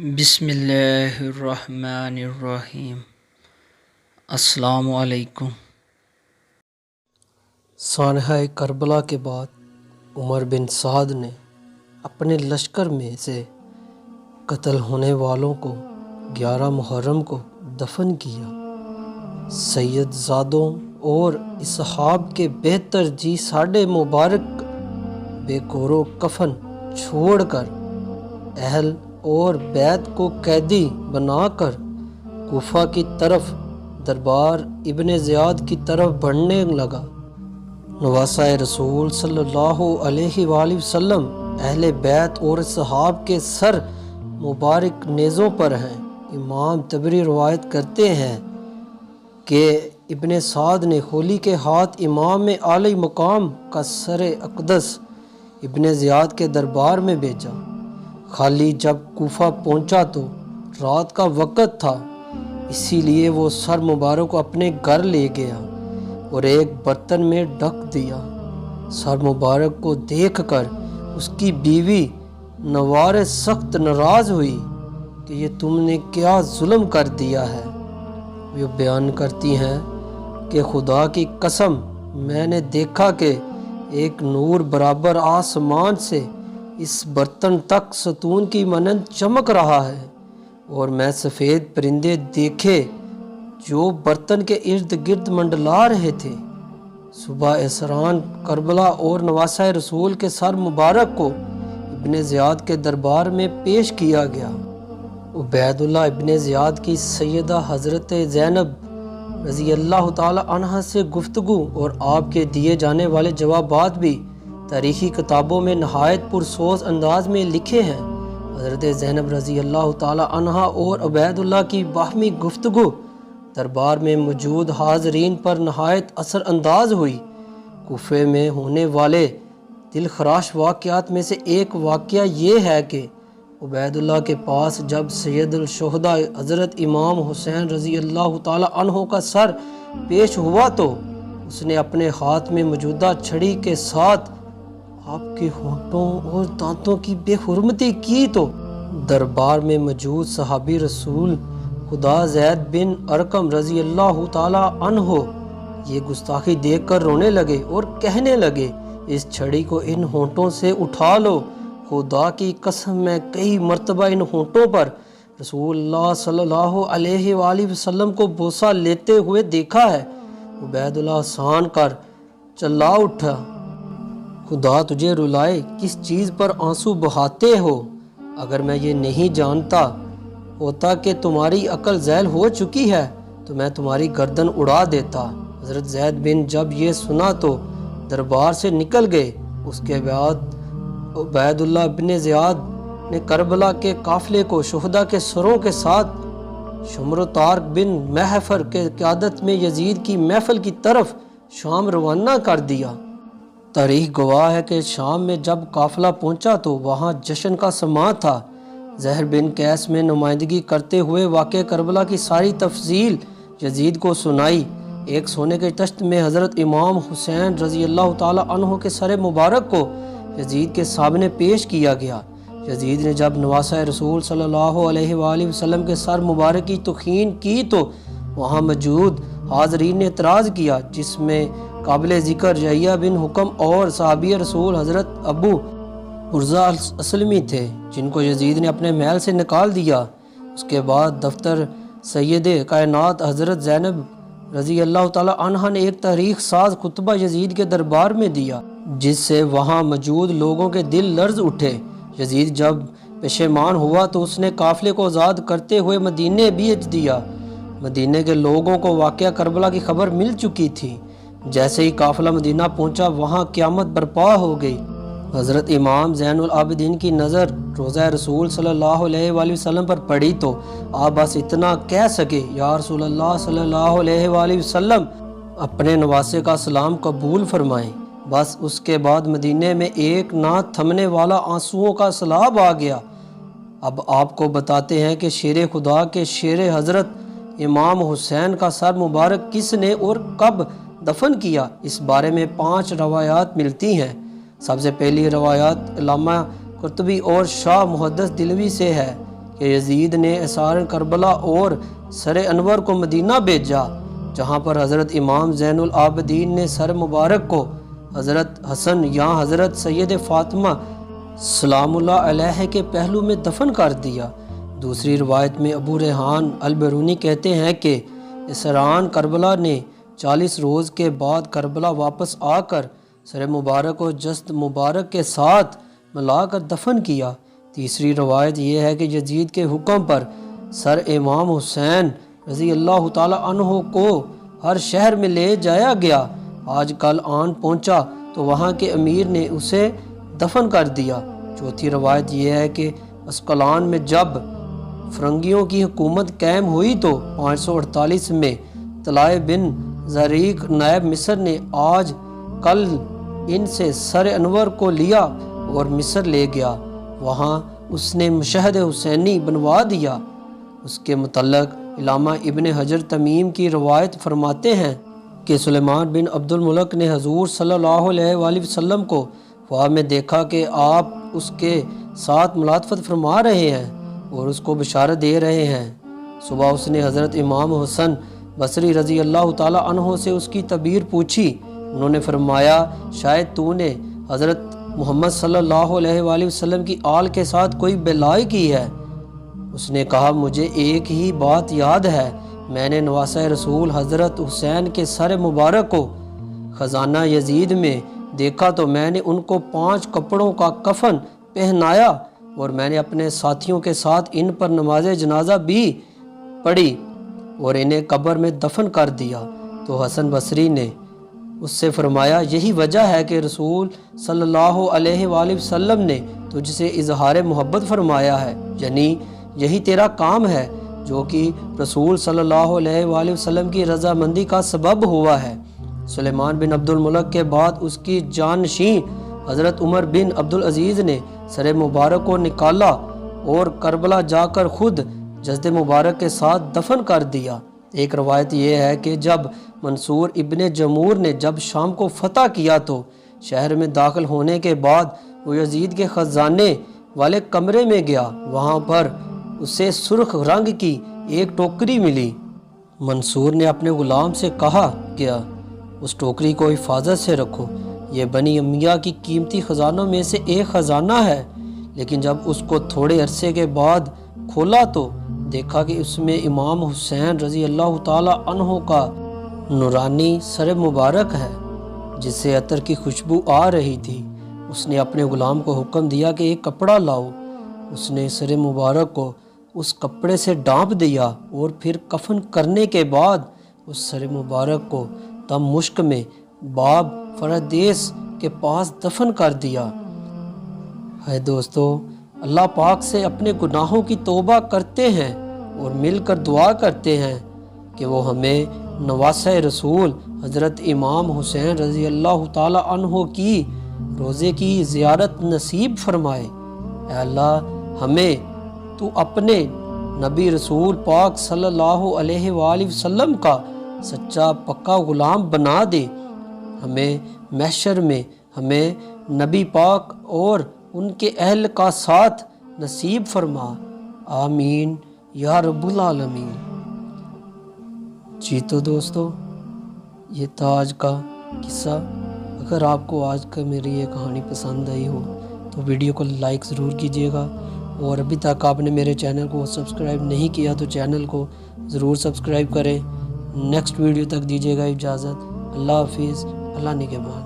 بسم اللہ الرحمن الرحیم۔ السلام علیکم۔ سانحہ کربلا کے بعد عمر بن سعد نے اپنے لشکر میں سے قتل ہونے والوں کو 11 محرم کو دفن کیا۔ سید زادوں اور اصحاب کے بہتر جی ساڈے مبارک بے گور و کفن چھوڑ کر اہل اور بیت کو قیدی بنا کر کوفہ کی طرف دربار ابن زیاد کی طرف بڑھنے لگا۔ نواسہ رسول صلی اللہ علیہ وآلہ وسلم اہل بیت اور صحاب کے سر مبارک نیزوں پر ہیں۔ امام طبری روایت کرتے ہیں کہ ابن سعد نے ہولی کے ہاتھ امام عالی مقام کا سر اقدس ابن زیاد کے دربار میں بھیجا۔ خالی جب کوفہ پہنچا تو رات کا وقت تھا، اسی لیے وہ سر مبارک کو اپنے گھر لے گیا اور ایک برتن میں ڈھک دیا۔ سر مبارک کو دیکھ کر اس کی بیوی نوار سخت ناراض ہوئی کہ یہ تم نے کیا ظلم کر دیا ہے۔ وہ بیان کرتی ہیں کہ خدا کی قسم میں نے دیکھا کہ ایک نور برابر آسمان سے اس برتن تک ستون کی مانند چمک رہا ہے، اور میں سفید پرندے دیکھے جو برتن کے ارد گرد منڈلا رہے تھے۔ صبح اسران کربلا اور نواسہ رسول کے سر مبارک کو ابن زیاد کے دربار میں پیش کیا گیا۔ عبید اللہ ابن زیاد کی سیدہ حضرت زینب رضی اللہ تعالی عنہ سے گفتگو اور آپ کے دیے جانے والے جوابات بھی تاریخی کتابوں میں نہایت پرسوز انداز میں لکھے ہیں۔ حضرت زینب رضی اللہ تعالی عنہ اور عبید اللہ کی باہمی گفتگو دربار میں موجود حاضرین پر نہایت اثر انداز ہوئی۔ کوفے میں ہونے والے دل خراش واقعات میں سے ایک واقعہ یہ ہے کہ عبید اللہ کے پاس جب سید الشہداء حضرت امام حسین رضی اللہ تعالی عنہ کا سر پیش ہوا تو اس نے اپنے ہاتھ میں موجودہ چھڑی کے ساتھ آپ کے ہونٹوں اور دانتوں کی بے حرمتی کی تو دربار میں موجود صحابی رسول خدا زید بن ارقم رضی اللہ تعالی عنہ یہ گستاخی دیکھ کر رونے لگے اور کہنے لگے، اس چھڑی کو ان ہونٹوں سے اٹھا لو۔ خدا کی قسم میں کئی مرتبہ ان ہونٹوں پر رسول اللہ صلی اللہ علیہ وآلہ وسلم کو بوسہ لیتے ہوئے دیکھا ہے۔ عبید اللہ سان کر چلا اٹھا، خدا تجھے رلائے، کس چیز پر آنسو بہاتے ہو؟ اگر میں یہ نہیں جانتا ہوتا کہ تمہاری عقل ذیل ہو چکی ہے تو میں تمہاری گردن اڑا دیتا۔ حضرت زید بن جب یہ سنا تو دربار سے نکل گئے۔ اس کے بعد عبید اللہ ابن زیاد نے کربلا کے قافلے کو شہداء کے سروں کے ساتھ شمر و طارق بن محفر کے قیادت میں یزید کی محفل کی طرف شام روانہ کر دیا۔ تاریخ گواہ ہے کہ شام میں جب قافلہ پہنچا تو وہاں جشن کا سماں تھا۔ زہر بن قیس میں نمائندگی کرتے ہوئے واقع کربلا کی ساری تفصیل یزید کو سنائی۔ ایک سونے کے تشت میں حضرت امام حسین رضی اللہ تعالی عنہ کے سر مبارک کو یزید کے سامنے پیش کیا گیا۔ یزید نے جب نواسہ رسول صلی اللہ علیہ وآلہ وسلم کے سر مبارک کی توہین کی تو وہاں موجود حاضرین نے اعتراض کیا، جس میں قابل ذکر یحییٰ بن حکم اور صحابی رسول حضرت ابو برزہ اسلمی تھے، جن کو یزید نے اپنے محل سے نکال دیا۔ اس کے بعد دفتر سید کائنات حضرت زینب رضی اللہ تعالی عنہ نے ایک تاریخ ساز خطبہ یزید کے دربار میں دیا، جس سے وہاں موجود لوگوں کے دل لرز اٹھے۔ یزید جب پشیمان ہوا تو اس نے قافلے کو آزاد کرتے ہوئے مدینے بھیج دیا۔ مدینے کے لوگوں کو واقعہ کربلا کی خبر مل چکی تھی۔ جیسے ہی قافلہ مدینہ پہنچا وہاں قیامت برپا ہو گئی۔ حضرت امام زین العابدین کی نظر روضہ رسول صلی اللہ علیہ وآلہ وسلم پر پڑی تو آپ بس اتنا کہہ سکے، یا رسول اللہ صلی اللہ علیہ وآلہ وسلم، اپنے نواسے کا سلام قبول فرمائیں۔ بس اس کے بعد مدینے میں ایک نہ تھمنے والا آنسوؤں کا سیلاب آ گیا۔ اب آپ کو بتاتے ہیں کہ شیر خدا کے شیر حضرت امام حسین کا سر مبارک کس نے اور کب دفن کیا۔ اس بارے میں 5 روایات ملتی ہیں۔ سب سے پہلی روایات علامہ قرطبی اور شاہ محدث دلوی سے ہے کہ یزید نے اسار کربلا اور سر انور کو مدینہ بھیجا، جہاں پر حضرت امام زین العابدین نے سر مبارک کو حضرت حسن یا حضرت سید فاطمہ سلام اللہ علیہ کے پہلو میں دفن کر دیا۔ دوسری روایت میں ابو ریحان البرونی کہتے ہیں کہ اسران کربلا نے 40 روز کے بعد کربلا واپس آ کر سر مبارک کو جسد مبارک کے ساتھ ملا کر دفن کیا۔ تیسری روایت یہ ہے کہ یزید کے حکم پر سر امام حسین رضی اللہ تعالی عنہ کو ہر شہر میں لے جایا گیا۔ آج کل آن پہنچا تو وہاں کے امیر نے اسے دفن کر دیا۔ چوتھی روایت یہ ہے کہ اسقلان میں جب فرنگیوں کی حکومت قائم ہوئی تو 548 میں طلائع بن زریق نائب مصر نے آج کل ان سے سر انور کو لیا اور مصر لے گیا، وہاں اس نے مشہد حسینی بنوا دیا۔ اس کے متعلق علامہ ابن حجر تمیم کی روایت فرماتے ہیں کہ سلیمان بن عبد الملک نے حضور صلی اللہ علیہ وآلہ وسلم کو خواب میں دیکھا کہ آپ اس کے ساتھ ملاطفت فرما رہے ہیں اور اس کو بشارت دے رہے ہیں۔ صبح اس نے حضرت امام حسن بصری رضی اللہ تعالی عنہ سے اس کی تعبیر پوچھی۔ انہوں نے فرمایا شاید تو نے حضرت محمد صلی اللہ علیہ وآلہ وسلم کی آل کے ساتھ کوئی بلائی کی ہے۔ اس نے کہا مجھے ایک ہی بات یاد ہے، میں نے نواسہ رسول حضرت حسین کے سر مبارک کو خزانہ یزید میں دیکھا تو میں نے ان کو 5 کپڑوں کا کفن پہنایا اور میں نے اپنے ساتھیوں کے ساتھ ان پر نماز جنازہ بھی پڑھی اور انہیں قبر میں دفن کر دیا۔ تو حسن بصری نے اس سے فرمایا یہی وجہ ہے کہ رسول صلی اللہ علیہ وآلہ وسلم نے تجھ سے اظہار محبت فرمایا ہے، یعنی یہی تیرا کام ہے جو کہ رسول صلی اللہ علیہ وآلہ وسلم کی رضامندی کا سبب ہوا ہے۔ سلیمان بن عبد الملک کے بعد اس کی جانشین حضرت عمر بن عبدالعزیز نے سر مبارک کو نکالا اور کربلا جا کر خود جسد مبارک کے ساتھ دفن کر دیا۔ ایک روایت یہ ہے کہ جب منصور ابن جمور نے جب شام کو فتح کیا تو شہر میں داخل ہونے کے بعد وہ یزید کے خزانے والے کمرے میں گیا، وہاں پر اسے سرخ رنگ کی ایک ٹوکری ملی۔ منصور نے اپنے غلام سے کہا کیا اس ٹوکری کو حفاظت سے رکھو، یہ بنی امیہ کی قیمتی خزانوں میں سے ایک خزانہ ہے۔ لیکن جب اس کو تھوڑے عرصے کے بعد کھولا تو دیکھا کہ اس میں امام حسین رضی اللہ تعالی عنہ کا نورانی سر مبارک ہے جس سے عطر کی خوشبو آ رہی تھی۔ اس نے اپنے غلام کو حکم دیا کہ ایک کپڑا لاؤ۔ اس نے سر مبارک کو اس کپڑے سے ڈانپ دیا اور پھر کفن کرنے کے بعد اس سر مبارک کو دمشق میں باب فردیس کے پاس دفن کر دیا۔ ہے دوستو، اللہ پاک سے اپنے گناہوں کی توبہ کرتے ہیں اور مل کر دعا کرتے ہیں کہ وہ ہمیں نواسہ رسول حضرت امام حسین رضی اللہ تعالی عنہ کی روزے کی زیارت نصیب فرمائے۔ اے اللہ ہمیں تو اپنے نبی رسول پاک صلی اللہ علیہ وآلہ وسلم کا سچا پکا غلام بنا دے۔ ہمیں محشر میں ہمیں نبی پاک اور ان کے اہل کا ساتھ نصیب فرما، آمین یا رب العالمین۔ جی تو دوستو، یہ تھا آج کا قصہ۔ اگر آپ کو آج کا میری یہ کہانی پسند آئی ہو تو ویڈیو کو لائک ضرور کیجیے گا، اور ابھی تک آپ نے میرے چینل کو سبسکرائب نہیں کیا تو چینل کو ضرور سبسکرائب کریں۔ نیکسٹ ویڈیو تک دیجیے گا اجازت۔ اللہ حافظ، اللہ نگہبان۔